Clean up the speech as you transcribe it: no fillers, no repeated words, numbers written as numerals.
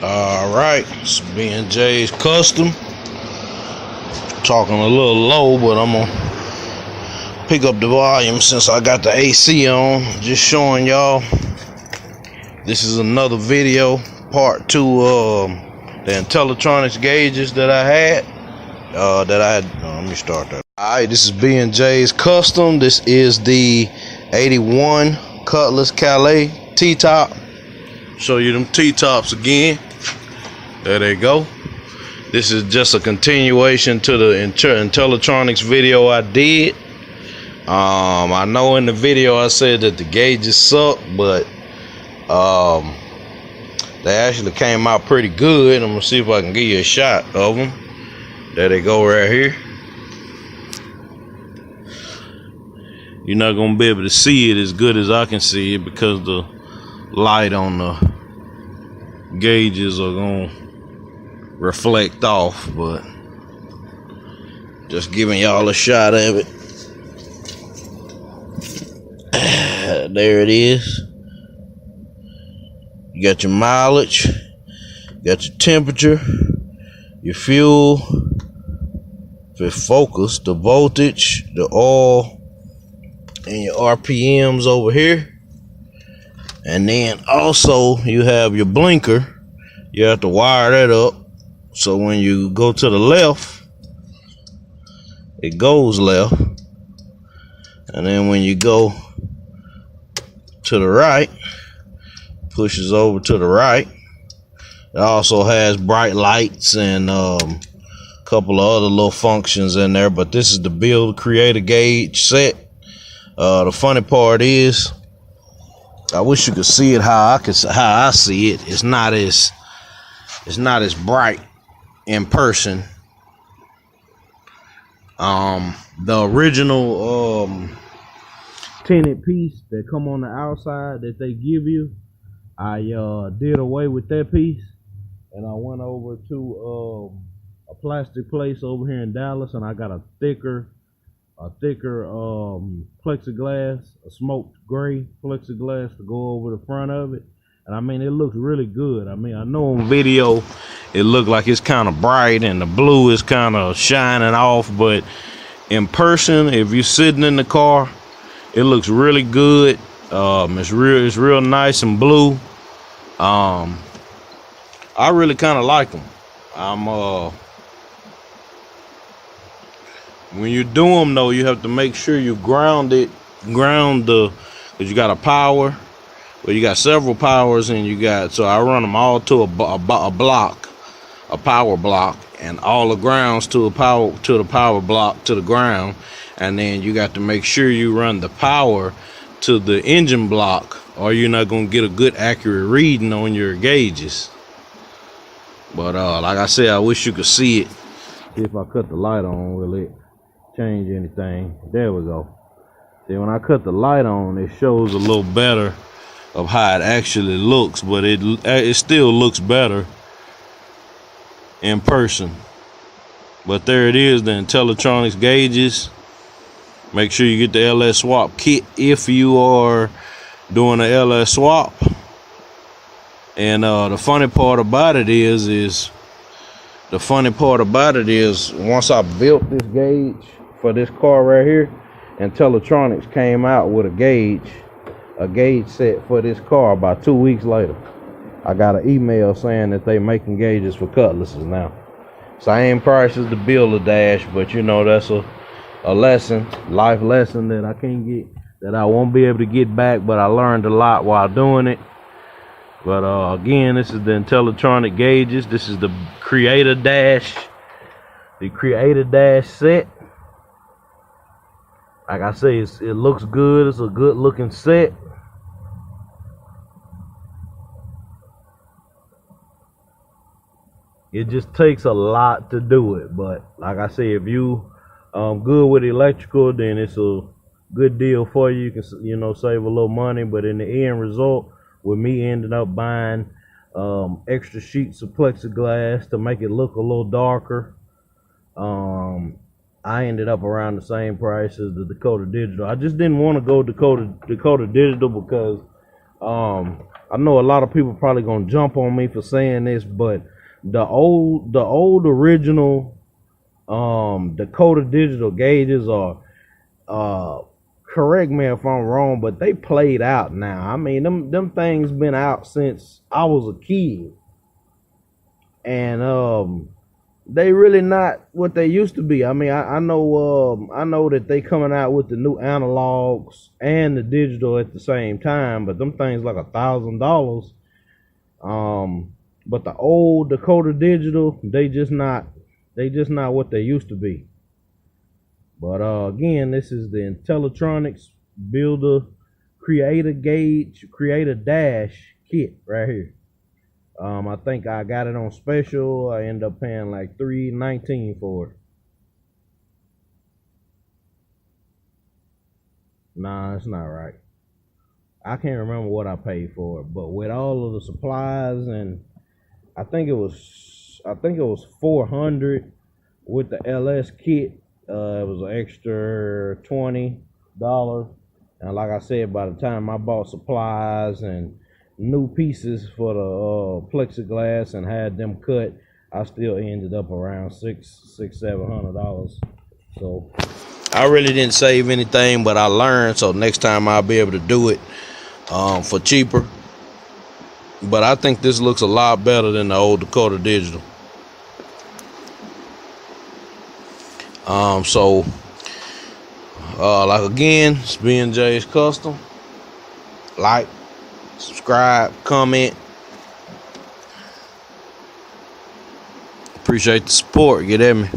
All right, it's B&J's Custom. Talking a little low, but I'm gonna pick up the volume since I got the AC on. Just showing y'all. This is another video, part 2 of the Intellitronix gauges that I had. Let me start that. All right, this is B&J's Custom. This is the 81 Cutlass Calais T-top. Show you them T-tops again. There they go. This is just a continuation to the Intellitronix video I did. I know in the video I said that the gauges suck, but they actually came out pretty good. I'm gonna see if I can give you a shot of them. There they go right here. You're not gonna be able to see it as good as I can see it because the light on the gauges are gonna reflect off, but just giving y'all a shot of it. There it is. You got your mileage, you got your temperature, your fuel, the focus, the voltage, the oil, and your RPMs over here. And then also you have your blinker. You have to wire that up so when you go to the left, it goes left, and then when you go to the right, pushes over to the right. It also has bright lights and a couple of other little functions in there, but this is the build creator gauge set. The funny part is, I wish you could see it how I see it. It's not as bright in person. The original tinted piece that come on the outside that they give you, I did away with that piece, and I went over to a plastic place over here in Dallas, and I got a thicker plexiglass, a smoked gray plexiglass to go over the front of it. And I mean, it looks really good. I mean, I know on video it looked like it's kind of bright and the blue is kind of shining off, but in person, if you're sitting in the car, it looks really good. It's real nice and blue. I really kind of like them. When you do them though, you have to make sure you ground because you got a power. Well, you got several powers, and so I run them all to a power block, and all the grounds to the power block to the ground, and then you got to make sure you run the power to the engine block, or you're not gonna get a good accurate reading on your gauges. But like I said, I wish you could see it. See if I cut the light on, will it change anything? There we go. See, when I cut the light on, it shows a little better of how it actually looks, but it still looks better in person. But there it is, the Intellitronix gauges. Make sure you get the LS swap kit if you are doing an LS swap. And the funny part about it is once I built this gauge for this car right here, Intellitronix came out with a gauge set for this car. About 2 weeks later, I got an email saying that they making gauges for Cutlasses now. Same price as the Builder Dash, but you know, that's a life lesson that I can't get, that I won't be able to get back, but I learned a lot while doing it. But again, this is the Intellitronix gauges. This is the Creator Dash set. Like I say, it looks good. It's a good looking set. It just takes a lot to do it, but like I say, if you good with electrical, then it's a good deal for you. You can, you know, save a little money, but in the end result, with me ending up buying extra sheets of plexiglass to make it look a little darker, I ended up around the same price as the Dakota Digital. I just didn't want to go Dakota Digital because I know a lot of people probably gonna jump on me for saying this, but the old original Dakota digital gauges are correct me if I'm wrong, but they played out now. I mean, them things been out since I was a kid, and they really not what they used to be. I mean, I know that they coming out with the new analogs and the digital at the same time, but them things like $1,000. But the old Dakota digital, they just not what they used to be. But again, this is the Intellitronix Builder Creator Gauge Creator Dash kit right here. I think I got it on special. I ended up paying like $3.19 for it. Nah, it's not right. I can't remember what I paid for it, but with all of the supplies, and I think it was $400 with the LS kit. It was an extra $20, and like I said, by the time I bought supplies and new pieces for the plexiglass and had them cut, I still ended up around $700. So I really didn't save anything, but I learned. So next time I'll be able to do it for cheaper. But I think this looks a lot better than the old Dakota digital. So like again, it's B&J's Custom. Like, subscribe, comment. Appreciate the support. Get at me.